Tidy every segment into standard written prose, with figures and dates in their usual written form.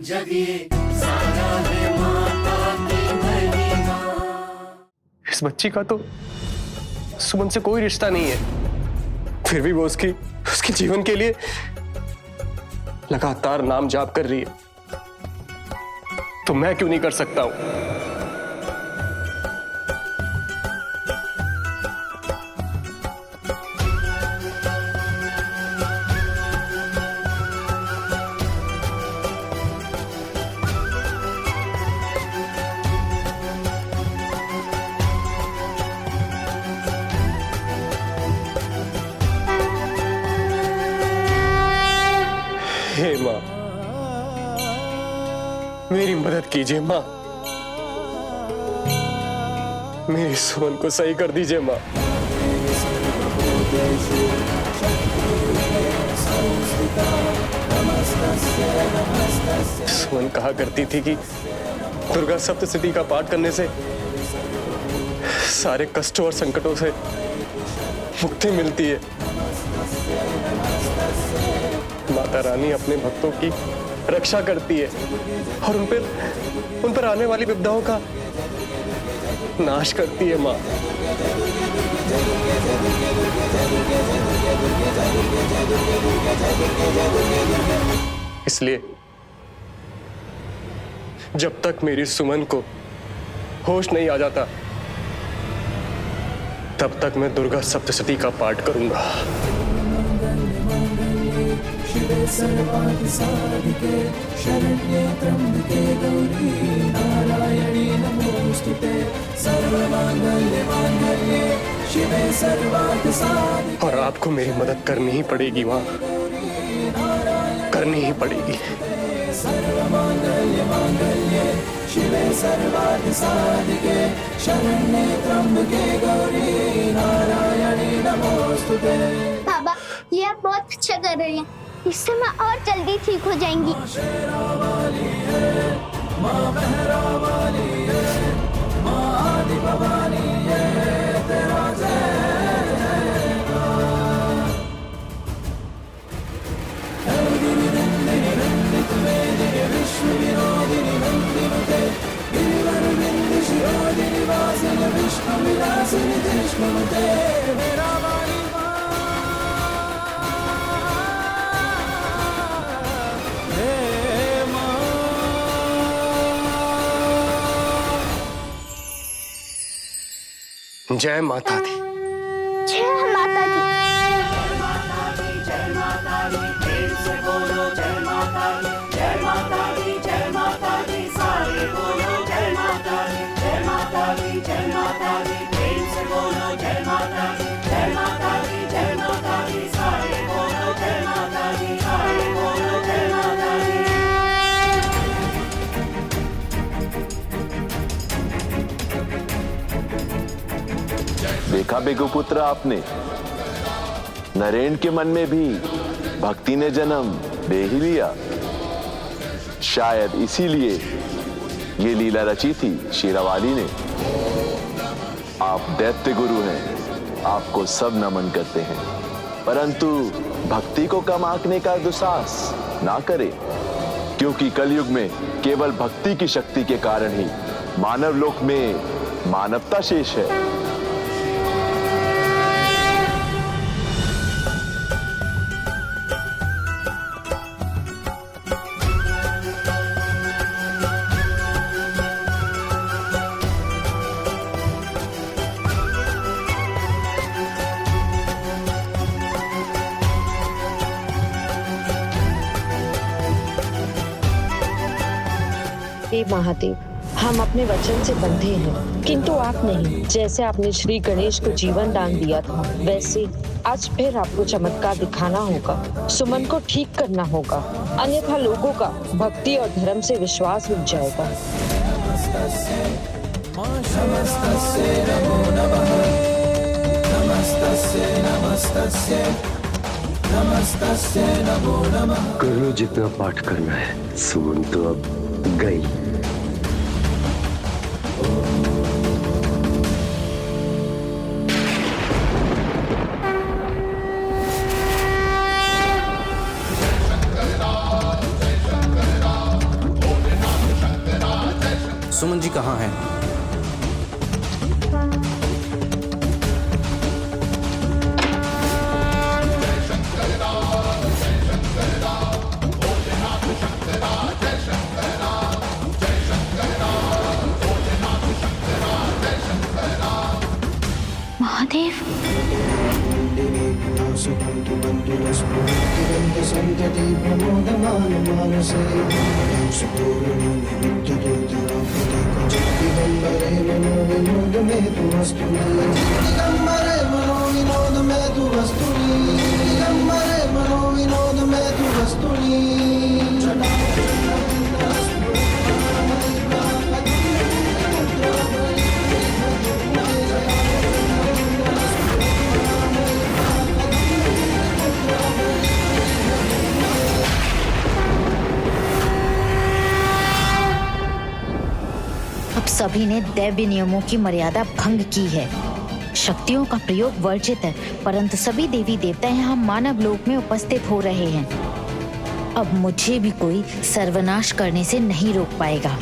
जगिए सारा है माता की महिमा। इस बच्ची का तो सुमन से कोई रिश्ता नहीं है, फिर भी वो उसके जीवन के लिए लगातार नाम जाप कर रही है, तो मैं क्यों नहीं कर सकता हूं? हे माँ, मेरी मदद कीजिए माँ, मेरी सुमन को सही कर दीजिए माँ। सुमन कहा करती थी कि दुर्गा सप्तशती का पाठ करने से सारे कष्टों और संकटों से मुक्ति मिलती है। माता रानी अपने भक्तों की रक्षा करती है और उन पर आने वाली विपदाओं का नाश करती है माँ। इसलिए जब तक मेरी सुमन को होश नहीं आ जाता, तब तक मैं दुर्गा सप्तशती का पाठ करूंगा। शिवे सर्वार्थ साधिके शरण्ये त्र्यंबके गौरी नारायणी नमोस्तुते सर्वमांगल्ये मांगल्ये शिवे सर्वार्थ साधिके। और आपको मेरी मदद करनी ही पड़ेगी माँ, करनी ही पड़ेगी। सर्वमांगल्ये मांगल्ये शिवे सर्वार्थ साधिके शरण्ये त्र्यंबके गौरी नारायणी नमोस्तुते। बाबा, ये आप बहुत अच्छा कर रहे हैं, इससे मैं और जल्दी ठीक हो जाएंगी। जय माता दी। जय माता दी। जय माता दी, प्रेम से बोलो जय माता दी, जय माता दी, जय माता दी, सारे बोलो जय माता दी, जय माता दी, जय माता दी, प्रेम से बोलो जय माता दी, जय माता दी, जय माता दी, सारे बोलो जय माता दी, सारे बोलो जय माता दी। देखा बेगुपुत्र आपने, नरेन के मन में भी भक्ति ने जन्म दे ही लिया। शायद इसीलिए ये लीला रची थी शेरावाली ने। आप दैत्य गुरु हैं, आपको सब नमन करते हैं, परंतु भक्ति को कम आंकने का दुस्साहस ना करें, क्योंकि कलयुग में केवल भक्ति की शक्ति के कारण ही मानव लोक में मानवता शेष है। हे महादेव, हम अपने वचन से बंधे हैं, किंतु आप नहीं। जैसे आपने श्री गणेश को जीवन दान दिया था, वैसे आज फिर आपको चमत्कार दिखाना होगा। सुमन को ठीक करना होगा, अन्यथा लोगों का भक्ति और धर्म से विश्वास उठ जाएगा। करो जितना पाठ करना है, सुमन तो अब गई। सुमन जी कहाँ हैं? महादेव, अब सभी ने दैवीय नियमों की मर्यादा भंग की है। शक्तियों का प्रयोग वर्जित है, परंतु सभी देवी देवता यहाँ मानव लोक में उपस्थित हो रहे हैं। अब मुझे भी कोई सर्वनाश करने से नहीं रोक पाएगा।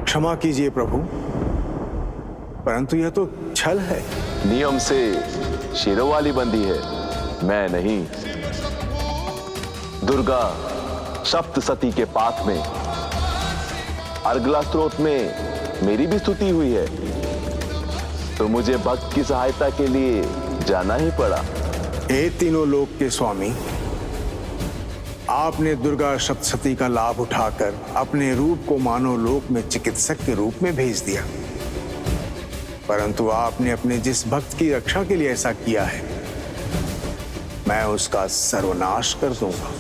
क्षमा कीजिए प्रभु, परंतु यह तो छल है। नियम से शेरों वाली बंदी है, मैं नहीं। दुर्गा सप्तसती के पाठ में अर्गला स्त्रोत में मेरी भी स्तुति हुई है, तो मुझे भक्त की सहायता के लिए जाना ही पड़ा। हे तीनों लोक के स्वामी, आपने दुर्गा सप्तसती का लाभ उठाकर अपने रूप को मानव लोक में चिकित्सक के रूप में भेज दिया, परंतु आपने अपने जिस भक्त की रक्षा के लिए ऐसा किया है, मैं उसका सर्वनाश कर दूंगा।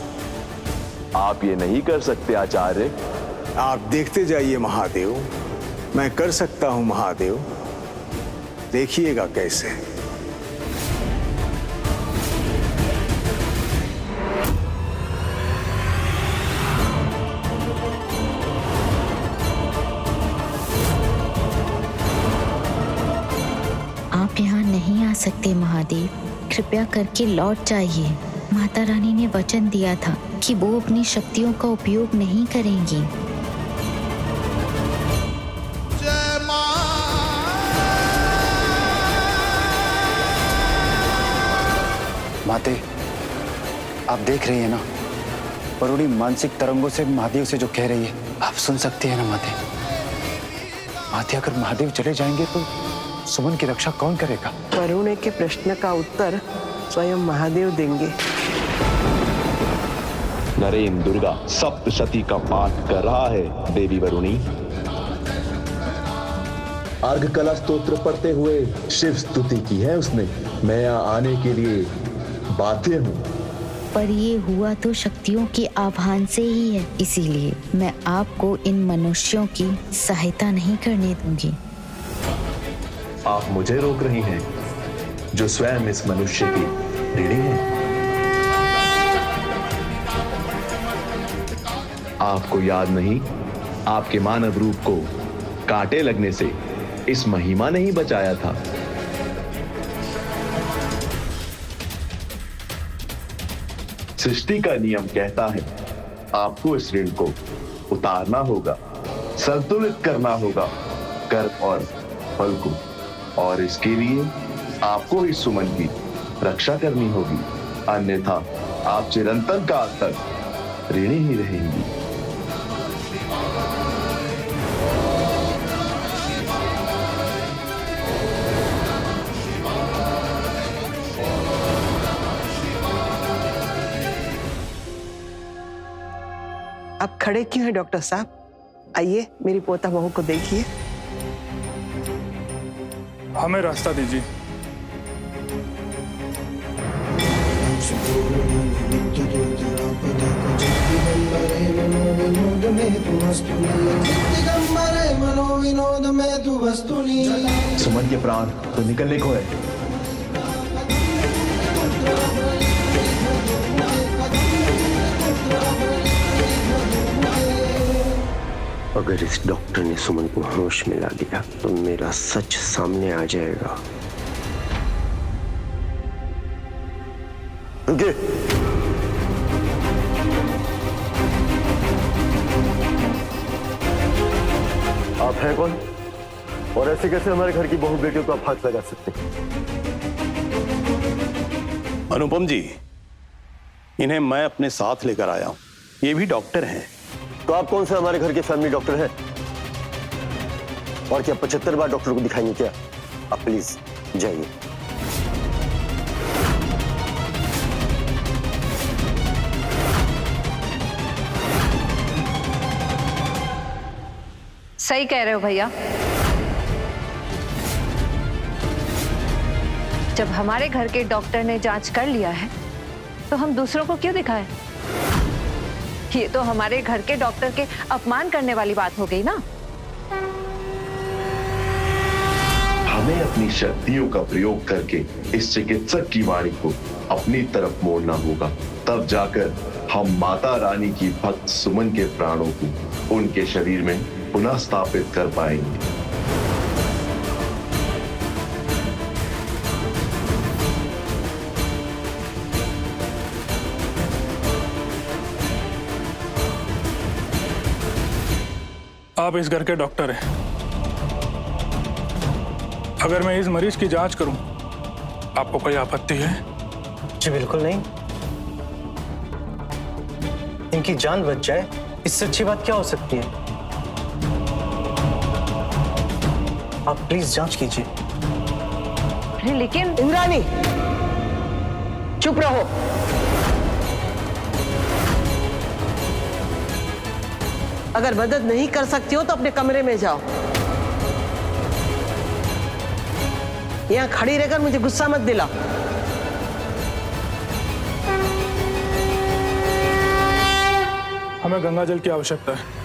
आप ये नहीं कर सकते आचार्य। आप देखते जाइए महादेव, मैं कर सकता हूं महादेव, देखिएगा कैसे। आप यहाँ नहीं आ सकते महादेव, कृपया करके लौट जाइए। माता रानी ने वचन दिया था कि वो अपनी शक्तियों का उपयोग नहीं करेंगी। माते, आप देख रही है ना, वरुणी मानसिक तरंगों से महादेव से जो कह रही है, आप सुन सकती है ना माते। माते, अगर महादेव चले जाएंगे तो सुमन की रक्षा कौन करेगा? वरुणी के प्रश्न का उत्तर स्वयं महादेव देंगे। नरेन दुर्गा सप्तशती का पाठ कर रहा है देवी वरुणी। अर्घ कला स्तोत्र पढ़ते हुए शिव स्तुति की है उसने। मैं यहाँ आने के लिए बाध्य हूँ। पर ये हुआ तो शक्तियों के आह्वान से ही है, इसीलिए मैं आपको इन मनुष्यों की सहायता नहीं करने दूंगी। आप मुझे रोक रही हैं, जो स्वयं इस मनुष्य की ऋणी है। आपको याद नहीं, आपके मानव रूप को कांटे लगने से इस महिमा ने ही बचाया था। सृष्टि का नियम कहता है, आपको इस ऋण को उतारना होगा, संतुलित करना होगा कर्म और फल को, और इसके लिए आपको इस सुमन की रक्षा करनी होगी, अन्यथा आप चिरंतन काल तक ऋणी ही रहेंगी। आप खड़े क्यों हैं डॉक्टर साहब? आइए मेरी पोता बहू को देखिए। हमें रास्ता दीजिए। सुमन के प्राण तो निकलने को है। अगर इस डॉक्टर ने सुमन को होश में ला लिया तो मेरा सच सामने आ जाएगा। रुकिए। आप हैं कौन और ऐसे कैसे हमारे घर की बहू बेटियों को आप हाथ लगा सकते हैं? अनुपम जी, इन्हें मैं अपने साथ लेकर आया हूं, ये भी डॉक्टर हैं। तो आप कौन से हमारे घर के फैमिली डॉक्टर हैं? और क्या 75 बार डॉक्टर को दिखाएंगे क्या? आप प्लीज जाइए। सही कह रहे हो भैया। जब हमारे घर के डॉक्टर ने जांच कर लिया है तो हम दूसरों को क्यों दिखाएं? ये तो हमारे घर के डॉक्टर के अपमान करने वाली बात हो गई ना। हमें अपनी शक्तियों का प्रयोग करके इस चिकित्सक की वाणी को अपनी तरफ मोड़ना होगा, तब जाकर हम माता रानी की भक्त सुमन के प्राणों को उनके शरीर में पुनः स्थापित कर पाएंगे। आप इस घर के डॉक्टर हैं। अगर मैं इस मरीज की जांच करूं, आपको कोई आपत्ति है? जी बिल्कुल नहीं। इनकी जान बच जाए, इससे अच्छी बात क्या हो सकती है? आप प्लीज जांच कीजिए। अरे लेकिन इंद्राणी, चुप रहो। अगर मदद नहीं कर सकती हो तो अपने कमरे में जाओ। यहां खड़ी रहकर मुझे गुस्सा मत दिलाओ। हमें गंगा जल की आवश्यकता है।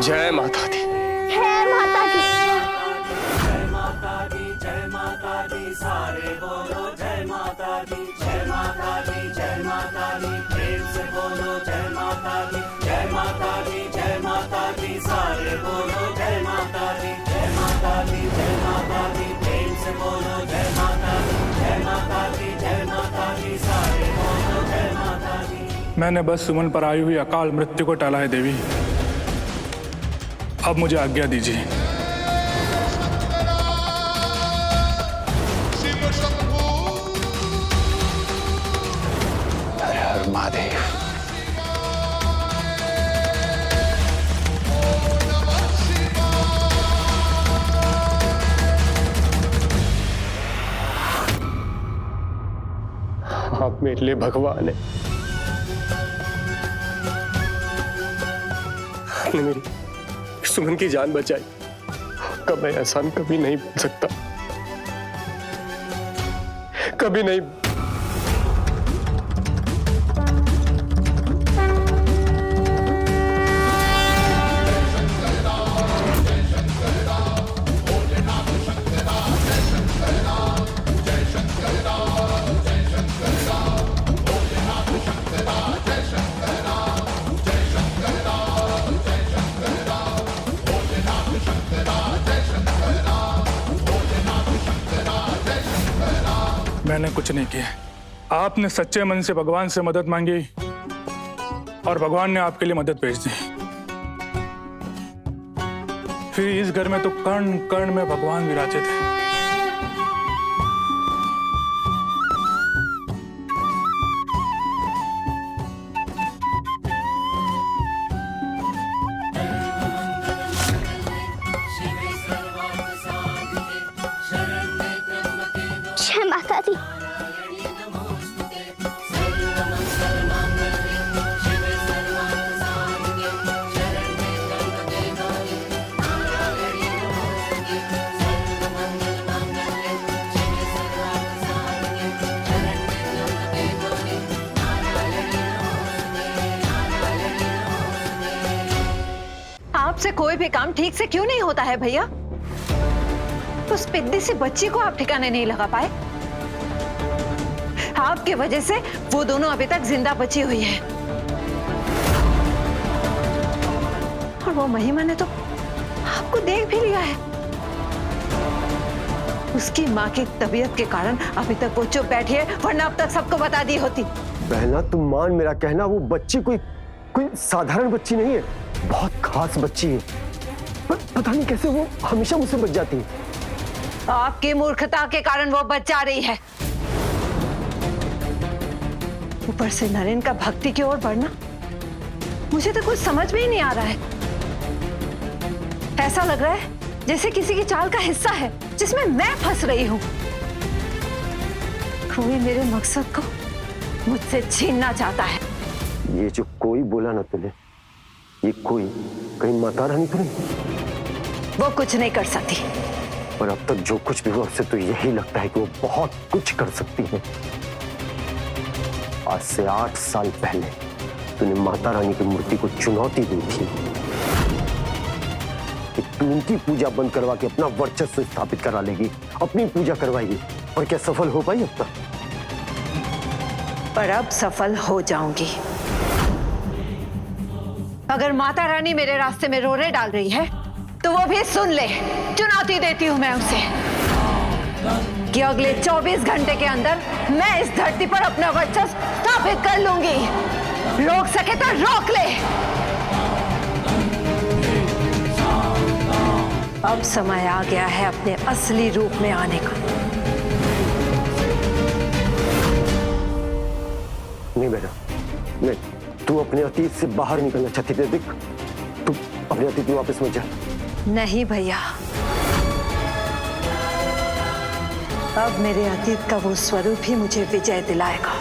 जय माता दी। है माता दी। जय माता दी, जय माता दी, सारे बोलो जय माता दी, जय माता दी, जय माता दी, प्रेम से बोलो जय माता दी, जय माता दी, जय माता दी, सारे बोलो जय माता दी, जय माता दी, जय माता दी, प्रेम से बोलो जय माता दी, जय माता दी, जय माता दी, सारे बोलो जय माता दी। मैंने बस सुमन पर आई हुई अकाल मृत्यु को टाला है देवी। अब मुझे आज्ञा दीजिए। हर हर महादेव। आप मेरे लिए भगवान है। आपने मेरी सुमन की जान बचाई, कब मैं एहसान कभी नहीं भूल सकता, कभी नहीं। मैंने कुछ नहीं किया। आपने सच्चे मन से भगवान से मदद मांगी और भगवान ने आपके लिए मदद भेज दी। फिर इस घर में तो कण कण में भगवान विराजे थे। शिवे सर्वार्थ साधिके शरण्ये दादी। आपसे कोई भी काम ठीक से क्यों नहीं होता है भैया? उस पिद्दी सी बच्ची को आप ठिकाने नहीं लगा पाए। आपके वजह से वो दोनों अभी तक जिंदा बची हुई है। और वो महिमा ने तो आपको देख भी लिया है। उसकी माँ की तबीयत के कारण अभी तक वो चुप बैठी है, वरना अब तक सबको बता दी होती। बहना तुम मान मेरा कहना, वो बच्ची कोई साधारण बच्ची नहीं है, बहुत खास बच्ची है। पर पता नहीं कैसे वो हमेशा मुझसे बच जाती है। आपकी मूर्खता के कारण वो बच जा रही है। ऊपर से नरेन का भक्ति की ओर बढ़ना, मुझे तो कुछ समझ में ही नहीं आ रहा है। ऐसा लग रहा है जैसे किसी की चाल का हिस्सा है जिसमें मैं फंस रही हूं। कोई मेरे मकसद को मुझसे छीनना चाहता है। ये जो कोई बोला ना तुम्हें, ये कोई कहीं माता रानी तो नहीं? वो कुछ नहीं कर सकती। पर अब तक जो कुछ भी हुआ उससे तो यही लगता है कि वो बहुत कुछ कर सकती है। आज से 8 साल पहले तूने माता रानी की मूर्ति को चुनौती दी थी कि तू उनकी पूजा बंद करवा के अपना वर्चस्व स्थापित करा लेगी, अपनी पूजा करवाएगी। और क्या सफल हो पाई अब तक? पर अब सफल हो जाऊंगी। अगर माता रानी मेरे रास्ते में रोने डाल रही है तो वो भी सुन ले। चुनौती देती हूं मैं उसे कि अगले 24 घंटे के अंदर मैं इस धरती पर अपना वर्चस्व स्थापित कर लूंगी। रोक सके तो रोक ले। अब समय आ गया है अपने असली रूप में आने का। नहीं बेटा, नहीं, तू अपने अतीत से बाहर निकलना चाहती थी। देख, तू अपने अतीत में वापस मत जा। नहीं भैया, अब मेरे अतीत का वो स्वरूप ही मुझे विजय दिलाएगा।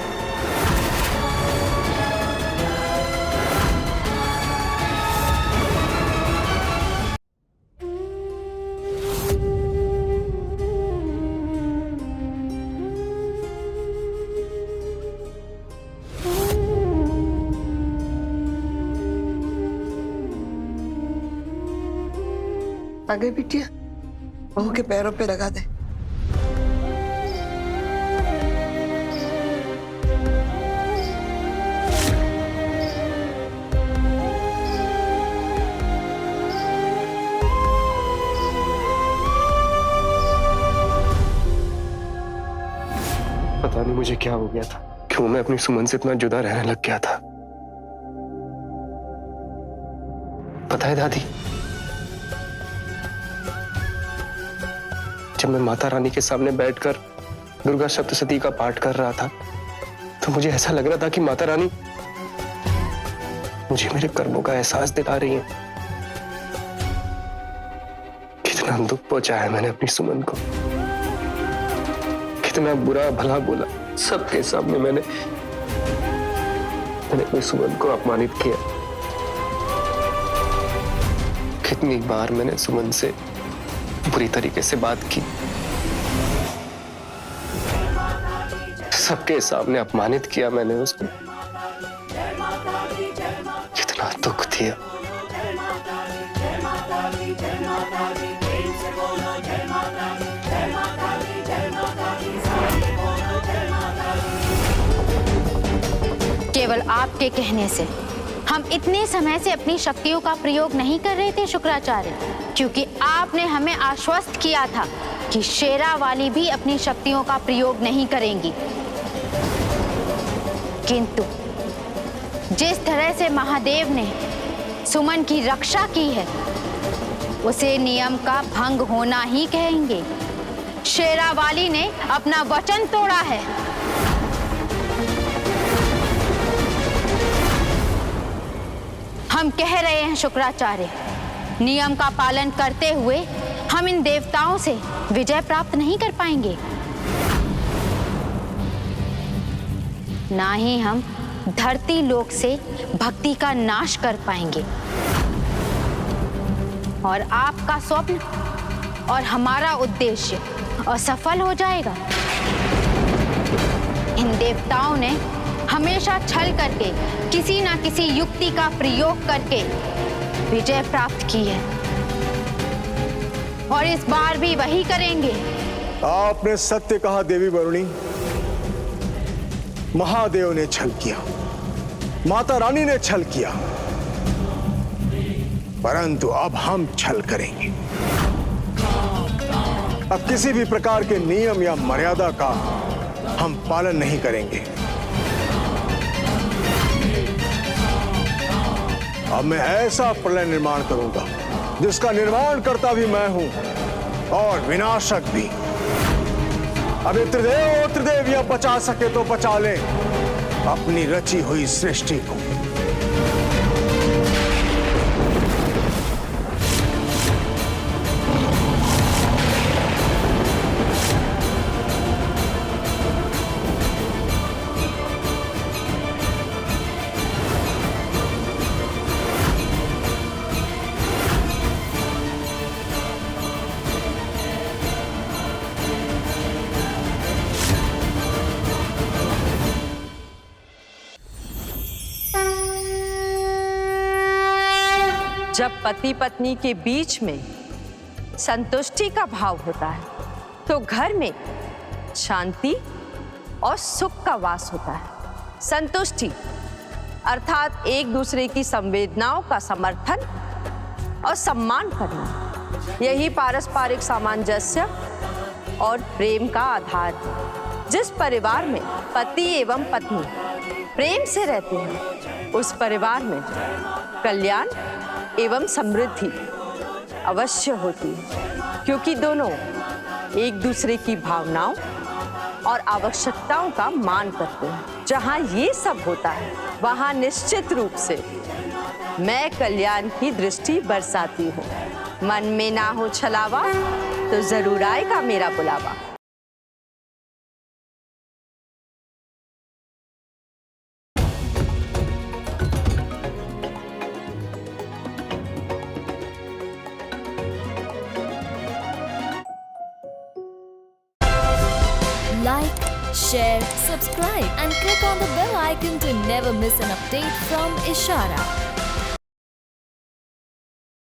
आगे बिटिया, बहू के पैरों पे लगा दे। पता नहीं मुझे क्या हो गया था, क्यों मैं अपनी सुमन से इतना जुदा रहने लग गया था। पता है दादी, जब मैं माता रानी के सामने बैठकर दुर्गा सप्तशती का पाठ कर रहा था तो मुझे ऐसा लग रहा था कि माता रानी मुझे मेरे कर्मों का एहसास दिला रही है। कितना दुख पहुंचा है मैंने अपनी सुमन को, कितना बुरा भला बोला सबके सामने। मैंने अपनी सुमन को अपमानित किया। कितनी बार मैंने सुमन से बुरी तरीके से बात की, सबके सामने अपमानित किया मैंने उसको। कितना दुख दिया। केवल आपके कहने से हम इतने समय से अपनी शक्तियों का प्रयोग नहीं कर रहे थे शुक्राचार्य, क्योंकि आपने हमें आश्वस्त किया था कि शेरावाली भी अपनी शक्तियों का प्रयोग नहीं करेंगी। किंतु जिस तरह से महादेव ने सुमन की रक्षा की है उसे नियम का भंग होना ही कहेंगे। शेरावाली ने अपना वचन तोड़ा है। हम कह रहे हैं शुक्राचार्य, नियम का पालन करते हुए हम इन देवताओं से विजय प्राप्त नहीं कर पाएंगे। ना ही हम धरती लोक से भक्ति का नाश कर पाएंगे। और आपका स्वप्न और हमारा उद्देश्य असफल हो जाएगा। इन देवताओं ने हमेशा छल करके किसी ना किसी युक्ति का प्रयोग करके विजय प्राप्त की है और इस बार भी वही करेंगे। आपने सत्य कहा देवी वरुणी। महादेव ने छल किया, माता रानी ने छल किया, परंतु अब हम छल करेंगे। अब किसी भी प्रकार के नियम या मर्यादा का हम पालन नहीं करेंगे। अब मैं ऐसा प्रलय निर्माण करूंगा जिसका निर्माण करता भी मैं हूं और विनाशक भी। अब त्रिदेव यह बचा सके तो बचा ले अपनी रची हुई सृष्टि को। जब पति पत्नी के बीच में संतुष्टि का भाव होता है तो घर में शांति और सुख का वास होता है। संतुष्टि अर्थात एक दूसरे की संवेदनाओं का समर्थन और सम्मान करना, यही पारस्परिक सामंजस्य और प्रेम का आधार है। जिस परिवार में पति एवं पत्नी प्रेम से रहते हैं उस परिवार में कल्याण एवं समृद्धि अवश्य होती है, क्योंकि दोनों एक दूसरे की भावनाओं और आवश्यकताओं का मान करते हैं। जहाँ ये सब होता है वहाँ निश्चित रूप से मैं कल्याण की दृष्टि बरसाती हूँ। मन में ना हो छलावा तो जरूर आएगा मेरा बुलावा। Like, share, subscribe and click on the bell icon to never miss an update from Ishara.